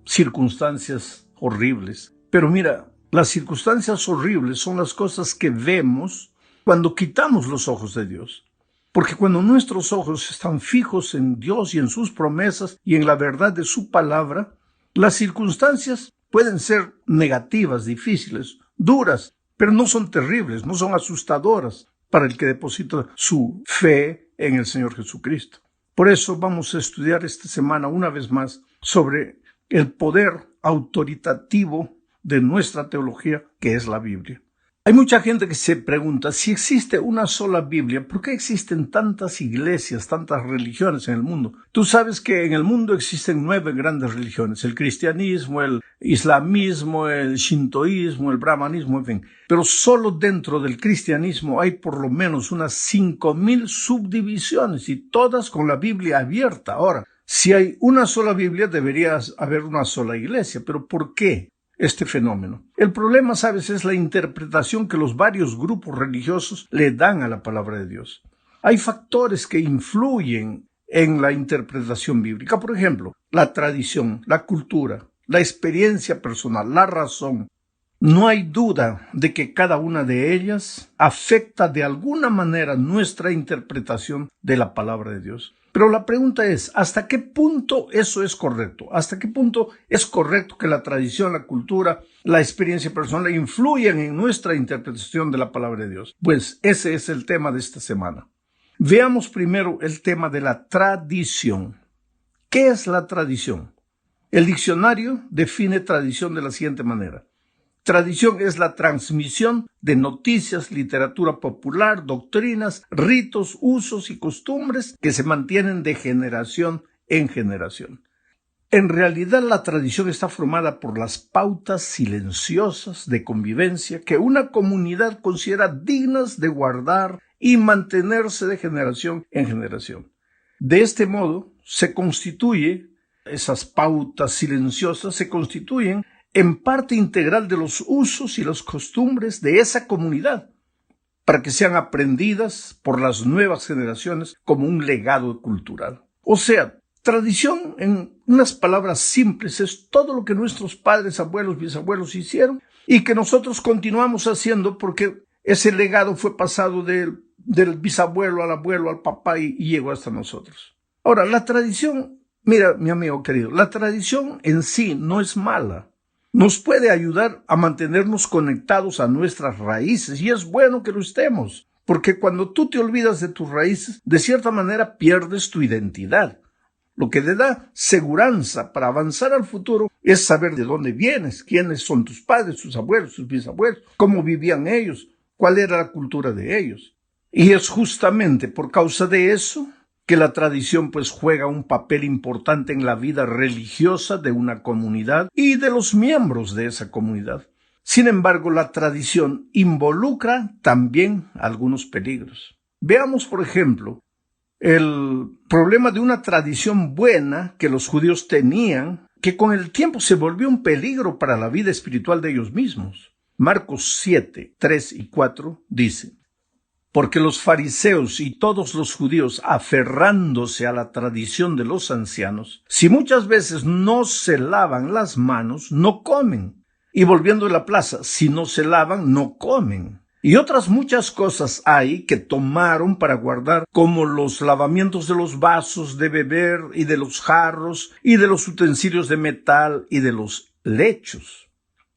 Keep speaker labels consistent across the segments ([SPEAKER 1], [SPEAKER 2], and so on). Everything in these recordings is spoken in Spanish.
[SPEAKER 1] circunstancias horribles. Pero mira, las circunstancias horribles son las cosas que vemos cuando quitamos los ojos de Dios. Porque cuando nuestros ojos están fijos en Dios y en sus promesas y en la verdad de su palabra, las circunstancias pueden ser negativas, difíciles, duras, pero no son terribles, no son asustadoras para el que deposita su fe en el Señor Jesucristo. Por eso vamos a estudiar esta semana una vez más sobre el poder autoritativo de nuestra teología, que es la Biblia. Hay mucha gente que se pregunta, si existe una sola Biblia, ¿por qué existen tantas iglesias, tantas religiones en el mundo? Tú sabes que en el mundo existen 9 grandes religiones, el cristianismo, el islamismo, el shintoísmo, el brahmanismo, en fin. Pero solo dentro del cristianismo hay por lo menos unas 5,000 subdivisiones y todas con la Biblia abierta. Ahora, si hay una sola Biblia, debería haber una sola iglesia. ¿Pero por qué este fenómeno? El problema, sabes, es la interpretación que los varios grupos religiosos le dan a la palabra de Dios. Hay factores que influyen en la interpretación bíblica. Por ejemplo, la tradición, la cultura, la experiencia personal, la razón. No hay duda de que cada una de ellas afecta de alguna manera nuestra interpretación de la palabra de Dios. Pero la pregunta es, ¿hasta qué punto eso es correcto? ¿Hasta qué punto es correcto que la tradición, la cultura, la experiencia personal influyan en nuestra interpretación de la palabra de Dios? Pues ese es el tema de esta semana. Veamos primero el tema de la tradición. ¿Qué es la tradición? El diccionario define tradición de la siguiente manera. Tradición es la transmisión de noticias, literatura popular, doctrinas, ritos, usos y costumbres que se mantienen de generación en generación. En realidad, la tradición está formada por las pautas silenciosas de convivencia que una comunidad considera dignas de guardar y mantenerse de generación en generación. De este modo, esas pautas silenciosas se constituyen en parte integral de los usos y las costumbres de esa comunidad, para que sean aprendidas por las nuevas generaciones como un legado cultural. O sea, tradición, en unas palabras simples, es todo lo que nuestros padres, abuelos, bisabuelos hicieron y que nosotros continuamos haciendo porque ese legado fue pasado del bisabuelo al abuelo, al papá y llegó hasta nosotros. Ahora, la tradición, mira, mi amigo querido, la tradición en sí no es mala. Nos puede ayudar a mantenernos conectados a nuestras raíces y es bueno que lo estemos, porque cuando tú te olvidas de tus raíces, de cierta manera pierdes tu identidad. Lo que te da seguranza para avanzar al futuro es saber de dónde vienes, quiénes son tus padres, tus abuelos, tus bisabuelos, cómo vivían ellos, cuál era la cultura de ellos. Y es justamente por causa de eso que la tradición pues juega un papel importante en la vida religiosa de una comunidad y de los miembros de esa comunidad. Sin embargo, la tradición involucra también algunos peligros. Veamos, por ejemplo, el problema de una tradición buena que los judíos tenían, que con el tiempo se volvió un peligro para la vida espiritual de ellos mismos. Marcos 7, 3 y 4 dice: porque los fariseos y todos los judíos, aferrándose a la tradición de los ancianos, si muchas veces no se lavan las manos, no comen. Y volviendo a la plaza, si no se lavan, no comen. Y otras muchas cosas hay que tomaron para guardar, como los lavamientos de los vasos de beber y de los jarros y de los utensilios de metal y de los lechos.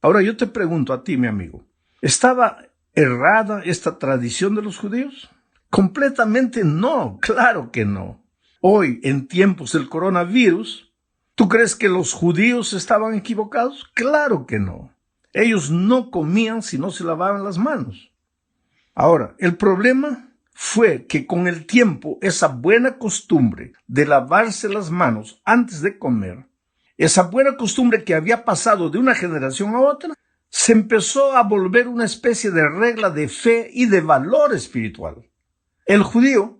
[SPEAKER 1] Ahora yo te pregunto a ti, mi amigo, ¿estaba errada esta tradición de los judíos? Completamente no, claro que no. Hoy, en tiempos del coronavirus, ¿tú crees que los judíos estaban equivocados? Claro que no. Ellos no comían si no se lavaban las manos. Ahora, el problema fue que con el tiempo esa buena costumbre de lavarse las manos antes de comer, esa buena costumbre que había pasado de una generación a otra, se empezó a volver una especie de regla de fe y de valor espiritual. El judío,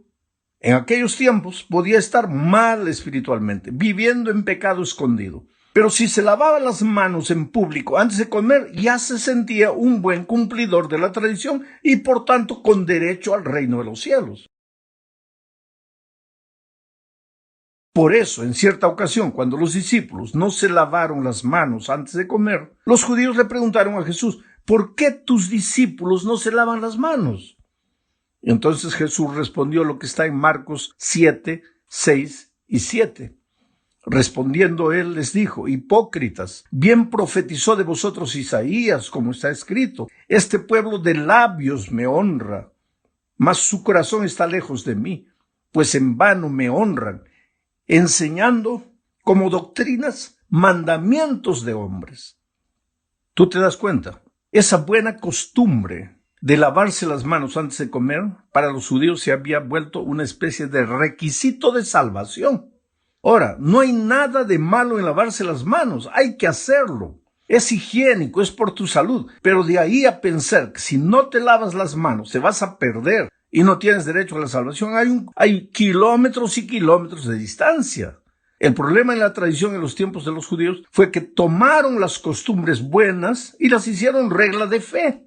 [SPEAKER 1] en aquellos tiempos, podía estar mal espiritualmente, viviendo en pecado escondido. Pero si se lavaba las manos en público antes de comer, ya se sentía un buen cumplidor de la tradición y, por tanto, con derecho al reino de los cielos. Por eso, en cierta ocasión, cuando los discípulos no se lavaron las manos antes de comer, los judíos le preguntaron a Jesús, ¿por qué tus discípulos no se lavan las manos? Y entonces Jesús respondió lo que está en Marcos 7, 6 y 7. Respondiendo él les dijo, hipócritas, bien profetizó de vosotros Isaías, como está escrito, este pueblo de labios me honra, mas su corazón está lejos de mí, pues en vano me honran, enseñando como doctrinas mandamientos de hombres. ¿Tú te das cuenta? Esa buena costumbre de lavarse las manos antes de comer, para los judíos se había vuelto una especie de requisito de salvación. Ahora, no hay nada de malo en lavarse las manos, hay que hacerlo. Es higiénico, es por tu salud, pero de ahí a pensar que si no te lavas las manos te vas a perder y no tienes derecho a la salvación, hay kilómetros y kilómetros de distancia. El problema en la tradición en los tiempos de los judíos fue que tomaron las costumbres buenas y las hicieron regla de fe.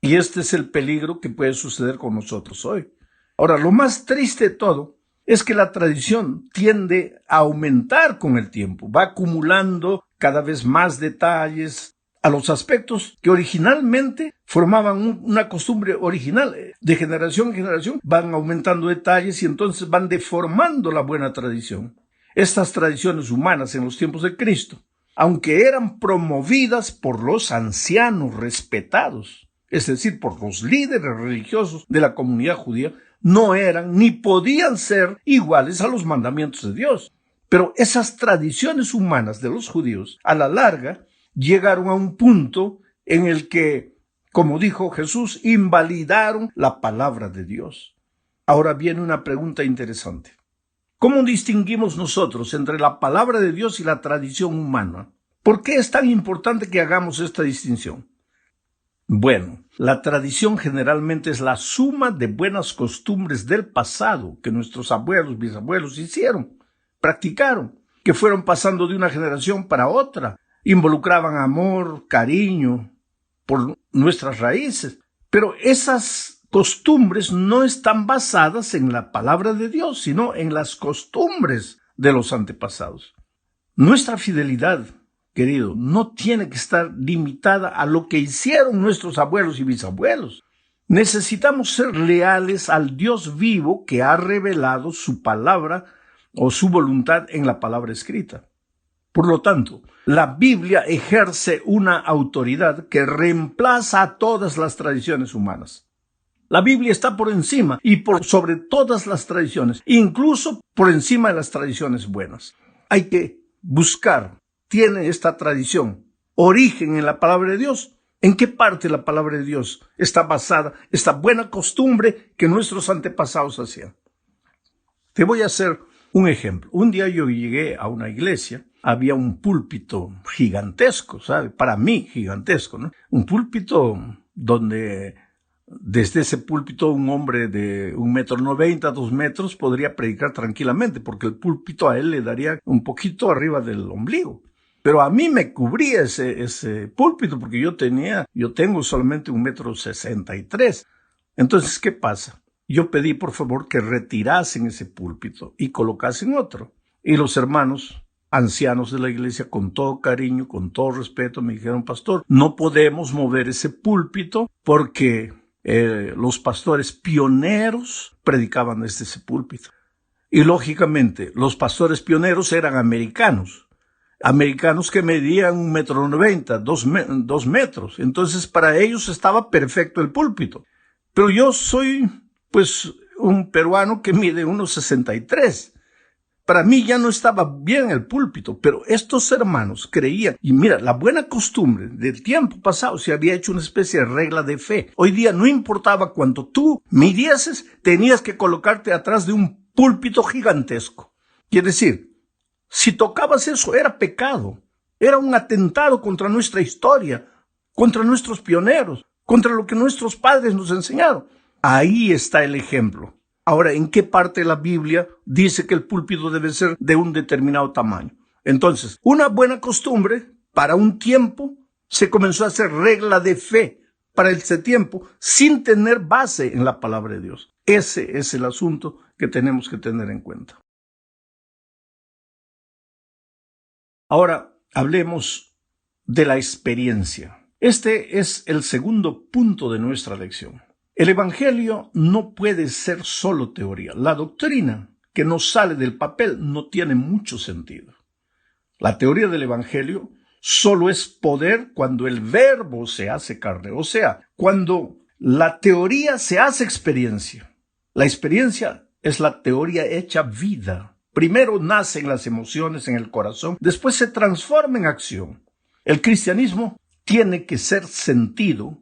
[SPEAKER 1] Y este es el peligro que puede suceder con nosotros hoy. Ahora, lo más triste de todo es que la tradición tiende a aumentar con el tiempo, va acumulando cada vez más detalles a los aspectos que originalmente formaban una costumbre original. De generación en generación van aumentando detalles y entonces van deformando la buena tradición. Estas tradiciones humanas en los tiempos de Cristo, aunque eran promovidas por los ancianos respetados, es decir, por los líderes religiosos de la comunidad judía, no eran ni podían ser iguales a los mandamientos de Dios. Pero esas tradiciones humanas de los judíos, a la larga, llegaron a un punto en el que, como dijo Jesús, invalidaron la palabra de Dios. Ahora viene una pregunta interesante. ¿Cómo distinguimos nosotros entre la palabra de Dios y la tradición humana? ¿Por qué es tan importante que hagamos esta distinción? Bueno, la tradición generalmente es la suma de buenas costumbres del pasado que nuestros abuelos, bisabuelos hicieron, practicaron, que fueron pasando de una generación para otra, involucraban amor, cariño por nuestras raíces, pero esas costumbres no están basadas en la palabra de Dios, sino en las costumbres de los antepasados. Nuestra fidelidad, querido, no tiene que estar limitada a lo que hicieron nuestros abuelos y bisabuelos. Necesitamos ser leales al Dios vivo que ha revelado su palabra o su voluntad en la palabra escrita. Por lo tanto, la Biblia ejerce una autoridad que reemplaza a todas las tradiciones humanas. La Biblia está por encima y por sobre todas las tradiciones, incluso por encima de las tradiciones buenas. Hay que buscar, ¿tiene esta tradición origen en la palabra de Dios? ¿En qué parte de la palabra de Dios está basada esta buena costumbre que nuestros antepasados hacían? Te voy a hacer un ejemplo. Un día yo llegué a una iglesia, había un púlpito gigantesco, ¿sabe? Para mí gigantesco, ¿no? Un púlpito donde desde ese púlpito un hombre de 1,90 m, 2 metros podría predicar tranquilamente, porque el púlpito a él le daría un poquito arriba del ombligo. Pero a mí me cubría ese púlpito porque yo tengo solamente 1,63 m. Entonces, ¿qué pasa? Yo pedí por favor que retirasen ese púlpito y colocasen otro. Y los hermanos ancianos de la iglesia, con todo cariño, con todo respeto, me dijeron, pastor, no podemos mover ese púlpito porque los pastores pioneros predicaban desde ese púlpito. Y lógicamente, los pastores pioneros eran americanos que medían 1,90 m, 2 metros. Entonces, para ellos estaba perfecto el púlpito. Pero yo soy, un peruano que mide 1,63 m. Para mí ya no estaba bien el púlpito, pero estos hermanos creían, y mira, la buena costumbre del tiempo pasado se había hecho una especie de regla de fe. Hoy día no importaba cuánto tú midieses, tenías que colocarte atrás de un púlpito gigantesco. Quiere decir, si tocabas eso era pecado, era un atentado contra nuestra historia, contra nuestros pioneros, contra lo que nuestros padres nos enseñaron. Ahí está el ejemplo. Ahora, ¿en qué parte de la Biblia dice que el púlpito debe ser de un determinado tamaño? Entonces, una buena costumbre para un tiempo se comenzó a hacer regla de fe para ese tiempo sin tener base en la palabra de Dios. Ese es el asunto que tenemos que tener en cuenta. Ahora hablemos de la experiencia. Este es el segundo punto de nuestra lección. El Evangelio no puede ser solo teoría. La doctrina que nos sale del papel no tiene mucho sentido. La teoría del Evangelio solo es poder cuando el verbo se hace carne, o sea, cuando la teoría se hace experiencia. La experiencia es la teoría hecha vida. Primero nacen las emociones en el corazón, después se transforma en acción. El cristianismo tiene que ser sentido,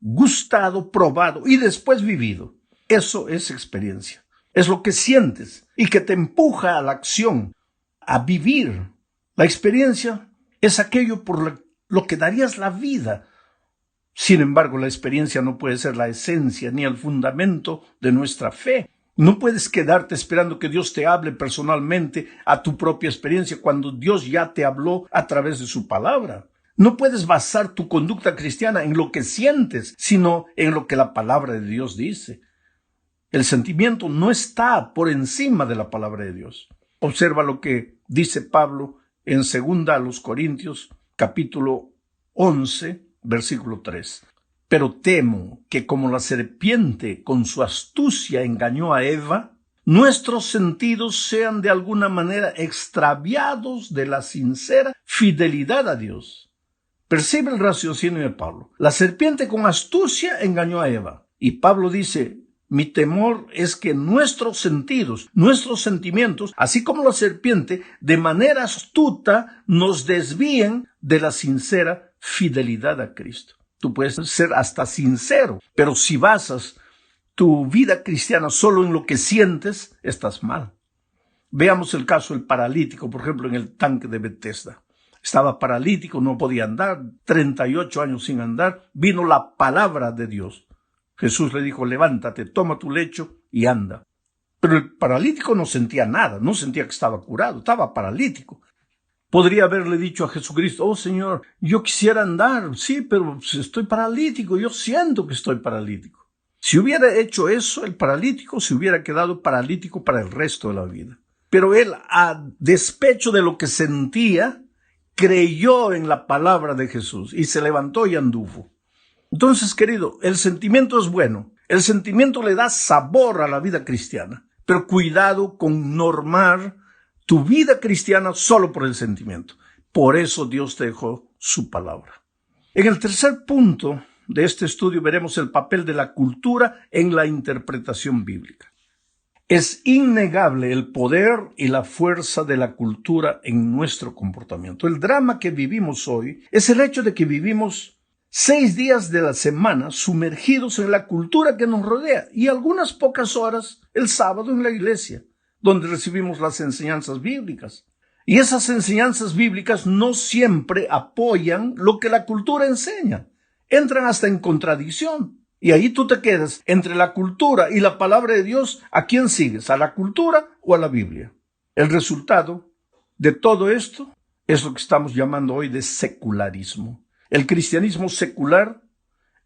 [SPEAKER 1] gustado, probado y después vivido. Eso es experiencia. Es lo que sientes y que te empuja a la acción, a vivir. La experiencia es aquello por lo que darías la vida. Sin embargo, la experiencia no puede ser la esencia ni el fundamento de nuestra fe. No puedes quedarte esperando que Dios te hable personalmente a tu propia experiencia cuando Dios ya te habló a través de su palabra. No puedes basar tu conducta cristiana en lo que sientes, sino en lo que la palabra de Dios dice. El sentimiento no está por encima de la palabra de Dios. Observa lo que dice Pablo en 2 Corintios, capítulo 11, versículo 3. Pero temo que como la serpiente con su astucia engañó a Eva, nuestros sentidos sean de alguna manera extraviados de la sincera fidelidad a Dios. Percibe el raciocinio de Pablo. La serpiente con astucia engañó a Eva. Y Pablo dice, mi temor es que nuestros sentidos, nuestros sentimientos, así como la serpiente, de manera astuta nos desvíen de la sincera fidelidad a Cristo. Tú puedes ser hasta sincero, pero si basas tu vida cristiana solo en lo que sientes, estás mal. Veamos el caso del paralítico, por ejemplo, en el tanque de Bethesda. Estaba paralítico, no podía andar, 38 años sin andar. Vino la palabra de Dios. Jesús le dijo, levántate, toma tu lecho y anda. Pero el paralítico no sentía nada, no sentía que estaba curado, estaba paralítico. Podría haberle dicho a Jesucristo, oh Señor, yo quisiera andar, sí, pero estoy paralítico, yo siento que estoy paralítico. Si hubiera hecho eso, el paralítico se hubiera quedado paralítico para el resto de la vida. Pero él, a despecho de lo que sentía, creyó en la palabra de Jesús y se levantó y anduvo. Entonces, querido, el sentimiento es bueno. El sentimiento le da sabor a la vida cristiana. Pero cuidado con normar tu vida cristiana solo por el sentimiento. Por eso Dios te dejó su palabra. En el tercer punto de este estudio veremos el papel de la cultura en la interpretación bíblica. Es innegable el poder y la fuerza de la cultura en nuestro comportamiento. El drama que vivimos hoy es el hecho de que vivimos 6 días de la semana sumergidos en la cultura que nos rodea y algunas pocas horas el sábado en la iglesia, donde recibimos las enseñanzas bíblicas. Y esas enseñanzas bíblicas no siempre apoyan lo que la cultura enseña. Entran hasta en contradicción. Y ahí tú te quedas entre la cultura y la palabra de Dios. ¿A quién sigues? ¿A la cultura o a la Biblia? El resultado de todo esto es lo que estamos llamando hoy de secularismo. El cristianismo secular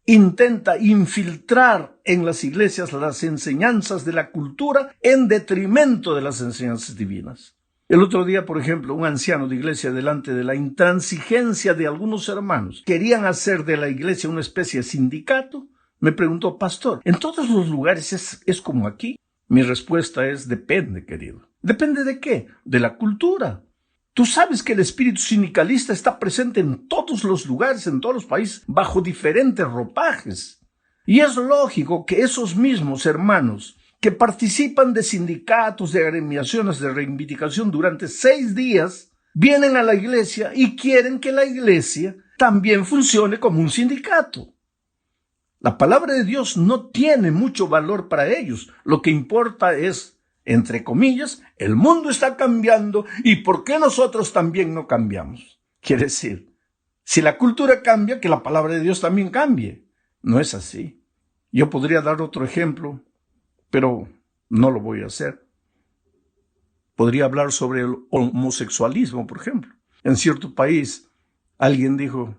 [SPEAKER 1] intenta infiltrar en las iglesias las enseñanzas de la cultura en detrimento de las enseñanzas divinas. El otro día, por ejemplo, un anciano de iglesia, delante de la intransigencia de algunos hermanos, querían hacer de la iglesia una especie de sindicato. Me preguntó, pastor, ¿en todos los lugares es como aquí? Mi respuesta es, depende, querido. ¿Depende de qué? De la cultura. Tú sabes que el espíritu sindicalista está presente en todos los lugares, en todos los países, bajo diferentes ropajes. Y es lógico que esos mismos hermanos que participan de sindicatos, de agremiaciones de reivindicación durante 6 días, vienen a la iglesia y quieren que la iglesia también funcione como un sindicato. La palabra de Dios no tiene mucho valor para ellos. Lo que importa es, entre comillas, el mundo está cambiando y ¿por qué nosotros también no cambiamos? Quiere decir, si la cultura cambia, que la palabra de Dios también cambie. No es así. Yo podría dar otro ejemplo, pero no lo voy a hacer. Podría hablar sobre el homosexualismo, por ejemplo. En cierto país, alguien dijo,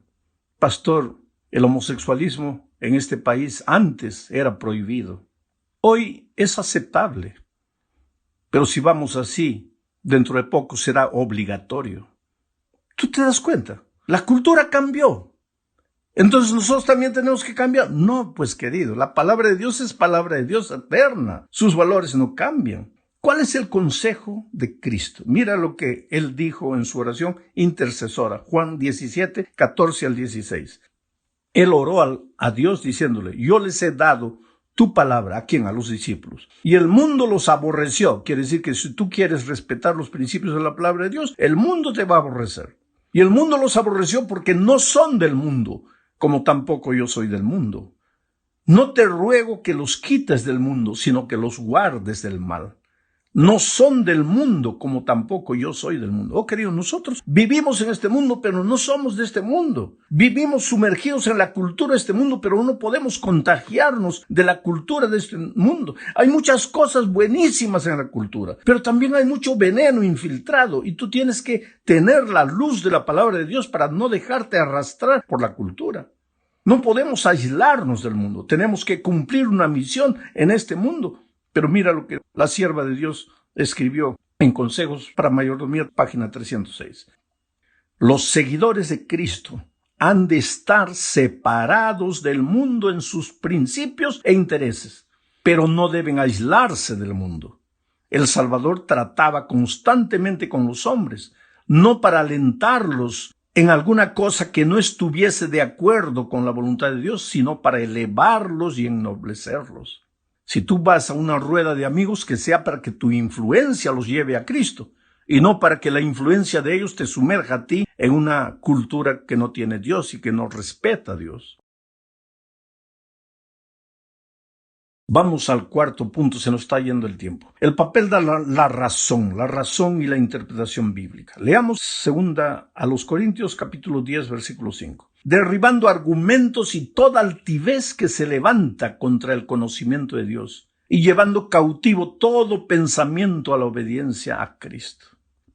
[SPEAKER 1] pastor, el homosexualismo en este país antes era prohibido. Hoy es aceptable. Pero si vamos así, dentro de poco será obligatorio. ¿Tú te das cuenta? La cultura cambió. Entonces nosotros también tenemos que cambiar. No, pues querido, la palabra de Dios es palabra de Dios eterna. Sus valores no cambian. ¿Cuál es el consejo de Cristo? Mira lo que Él dijo en su oración intercesora, Juan 17, 14 al 16. Él oró a Dios diciéndole, yo les he dado tu palabra. ¿A quién? A los discípulos. Y el mundo los aborreció. Quiere decir que si tú quieres respetar los principios de la palabra de Dios, el mundo te va a aborrecer. Y el mundo los aborreció porque no son del mundo, como tampoco yo soy del mundo. No te ruego que los quites del mundo, sino que los guardes del mal. No son del mundo, como tampoco yo soy del mundo. Oh, querido, nosotros vivimos en este mundo, pero no somos de este mundo. Vivimos sumergidos en la cultura de este mundo, pero no podemos contagiarnos de la cultura de este mundo. Hay muchas cosas buenísimas en la cultura, pero también hay mucho veneno infiltrado, y tú tienes que tener la luz de la palabra de Dios para no dejarte arrastrar por la cultura. No podemos aislarnos del mundo. Tenemos que cumplir una misión en este mundo. Pero mira lo que la sierva de Dios escribió en Consejos para Mayordomía, página 306. Los seguidores de Cristo han de estar separados del mundo en sus principios e intereses, pero no deben aislarse del mundo. El Salvador trataba constantemente con los hombres, no para alentarlos en alguna cosa que no estuviese de acuerdo con la voluntad de Dios, sino para elevarlos y ennoblecerlos. Si tú vas a una rueda de amigos, que sea para que tu influencia los lleve a Cristo y no para que la influencia de ellos te sumerja a ti en una cultura que no tiene Dios y que no respeta a Dios. Vamos al cuarto punto, se nos está yendo el tiempo. El papel de la razón y la interpretación bíblica. Leamos 2 Corintios capítulo 10, versículo 5. Derribando argumentos y toda altivez que se levanta contra el conocimiento de Dios y llevando cautivo todo pensamiento a la obediencia a Cristo.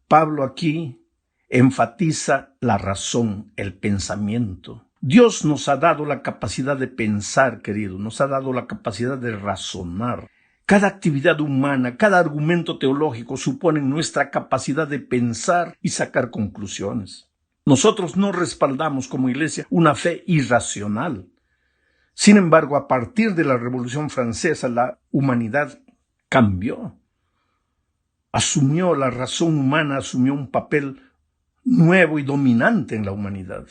[SPEAKER 1] Pablo aquí enfatiza la razón, el pensamiento. Dios nos ha dado la capacidad de pensar, querido, nos ha dado la capacidad de razonar. Cada actividad humana, cada argumento teológico supone nuestra capacidad de pensar y sacar conclusiones. Nosotros no respaldamos como iglesia una fe irracional. Sin embargo, a partir de la Revolución Francesa, la humanidad cambió. La razón humana asumió un papel nuevo y dominante en la humanidad.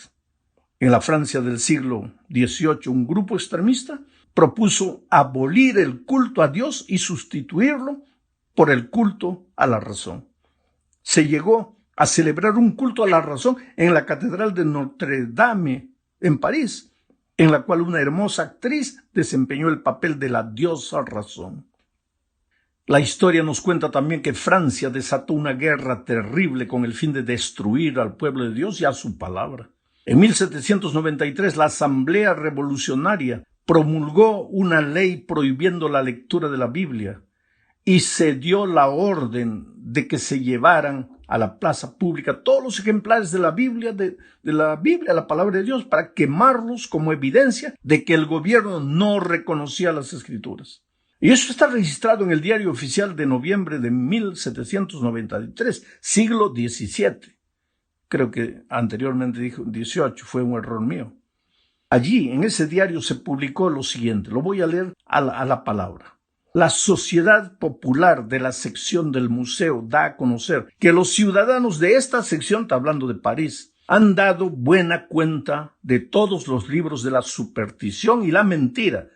[SPEAKER 1] En la Francia del siglo XVIII, un grupo extremista propuso abolir el culto a Dios y sustituirlo por el culto a la razón. Se llegó a celebrar un culto a la razón en la Catedral de Notre Dame, en París, en la cual una hermosa actriz desempeñó el papel de la diosa razón. La historia nos cuenta también que Francia desató una guerra terrible con el fin de destruir al pueblo de Dios y a su palabra. En 1793, la Asamblea Revolucionaria promulgó una ley prohibiendo la lectura de la Biblia y se dio la orden de que se llevaran a la plaza pública todos los ejemplares de la Biblia, la palabra de Dios, para quemarlos como evidencia de que el gobierno no reconocía las Escrituras. Y eso está registrado en el Diario Oficial de noviembre de 1793, siglo XVII. Creo que anteriormente dijo 18, fue un error mío. Allí, en ese diario, se publicó lo siguiente, lo voy a leer a la palabra. La Sociedad Popular de la sección del museo da a conocer que los ciudadanos de esta sección, está hablando de París, han dado buena cuenta de todos los libros de la superstición y la mentira.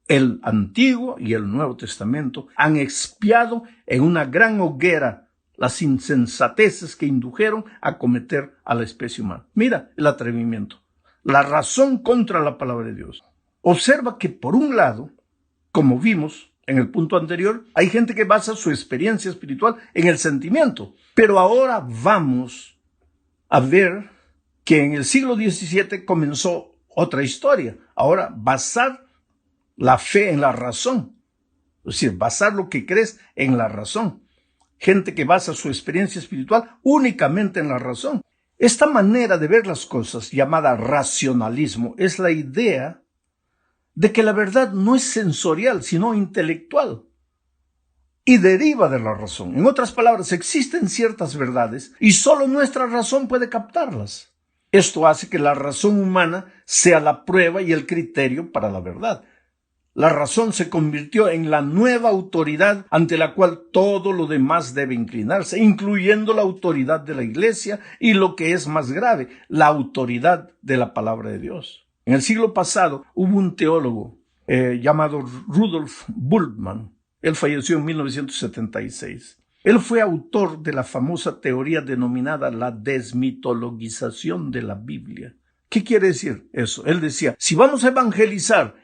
[SPEAKER 1] El Antiguo y el Nuevo Testamento han expiado en una gran hoguera las insensateces que indujeron a cometer a la especie humana. Mira el atrevimiento, la razón contra la palabra de Dios. Observa que por un lado, como vimos en el punto anterior, hay gente que basa su experiencia espiritual en el sentimiento. Pero ahora vamos a ver que en el siglo XVII comenzó otra historia. Ahora, basar la fe en la razón. Es decir, basar lo que crees en la razón. Gente que basa su experiencia espiritual únicamente en la razón. Esta manera de ver las cosas, llamada racionalismo, es la idea de que la verdad no es sensorial, sino intelectual. y deriva de la razón. En otras palabras, existen ciertas verdades y solo nuestra razón puede captarlas. Esto hace que la razón humana sea la prueba y el criterio para la verdad. La razón se convirtió en la nueva autoridad ante la cual todo lo demás debe inclinarse, incluyendo la autoridad de la Iglesia y, lo que es más grave, la autoridad de la palabra de Dios. En el siglo pasado hubo un teólogo llamado Rudolf Bultmann. Él falleció en 1976. Él fue autor de la famosa teoría denominada la desmitologización de la Biblia. ¿Qué quiere decir eso? Él decía, si vamos a evangelizar,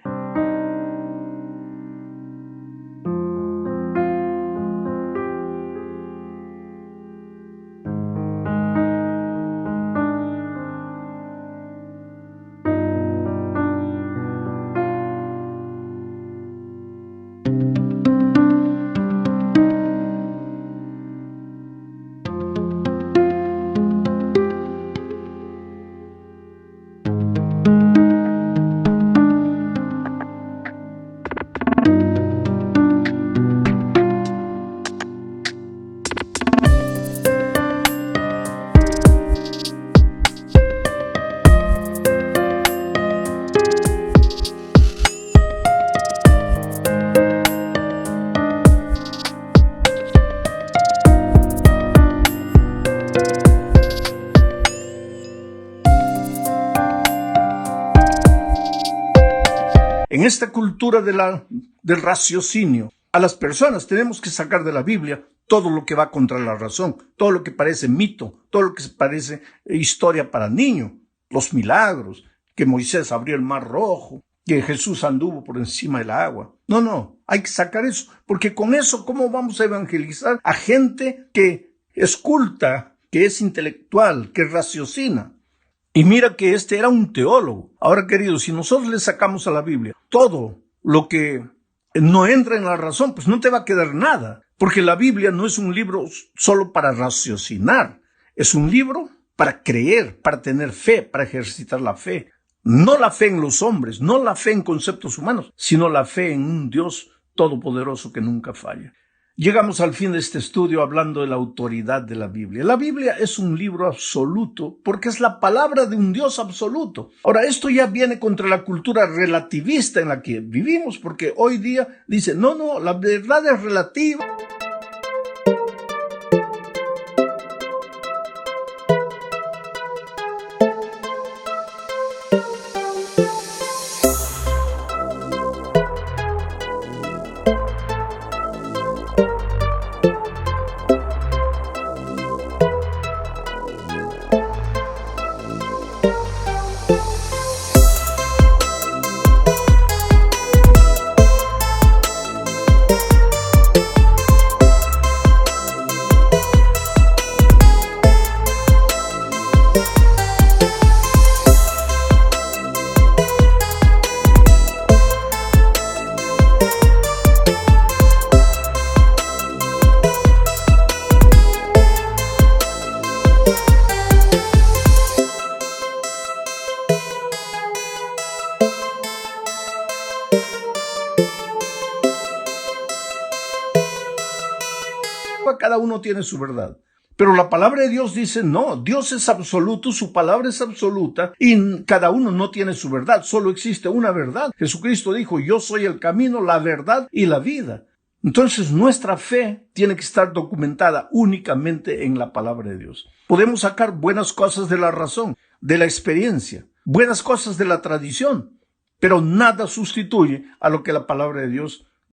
[SPEAKER 1] en esta cultura del raciocinio, a las personas tenemos que sacar de la Biblia todo lo que va contra la razón, todo lo que parece mito, todo lo que parece historia para niños, los milagros, que Moisés abrió el mar rojo, que Jesús anduvo por encima del agua. No, hay que sacar eso, porque con eso, ¿cómo vamos a evangelizar a gente que es culta, que es intelectual, que raciocina? Y mira que este era un teólogo. Ahora, queridos, si nosotros le sacamos a la Biblia todo lo que no entra en la razón, pues no te va a quedar nada. Porque la Biblia no es un libro solo para raciocinar. Es un libro para creer, para tener fe, para ejercitar la fe. No la fe en los hombres, no la fe en conceptos humanos, sino la fe en un Dios todopoderoso que nunca falla. Llegamos al fin de este estudio hablando de la autoridad de la Biblia. La Biblia es un libro absoluto porque es la palabra de un Dios absoluto. Ahora, esto ya viene contra la cultura relativista en la que vivimos, porque hoy día dice, no, la verdad es relativa. Cada uno tiene su verdad. Pero la palabra de Dios dice, no, Dios es absoluto, su palabra es absoluta y cada uno no tiene su verdad, solo existe una verdad. Jesucristo dijo, yo soy el camino, la verdad y la vida. Entonces nuestra fe tiene que estar documentada únicamente en la palabra de Dios. Podemos sacar buenas cosas de la razón, de la experiencia, buenas cosas de la tradición, pero nada sustituye a lo que la palabra de Dios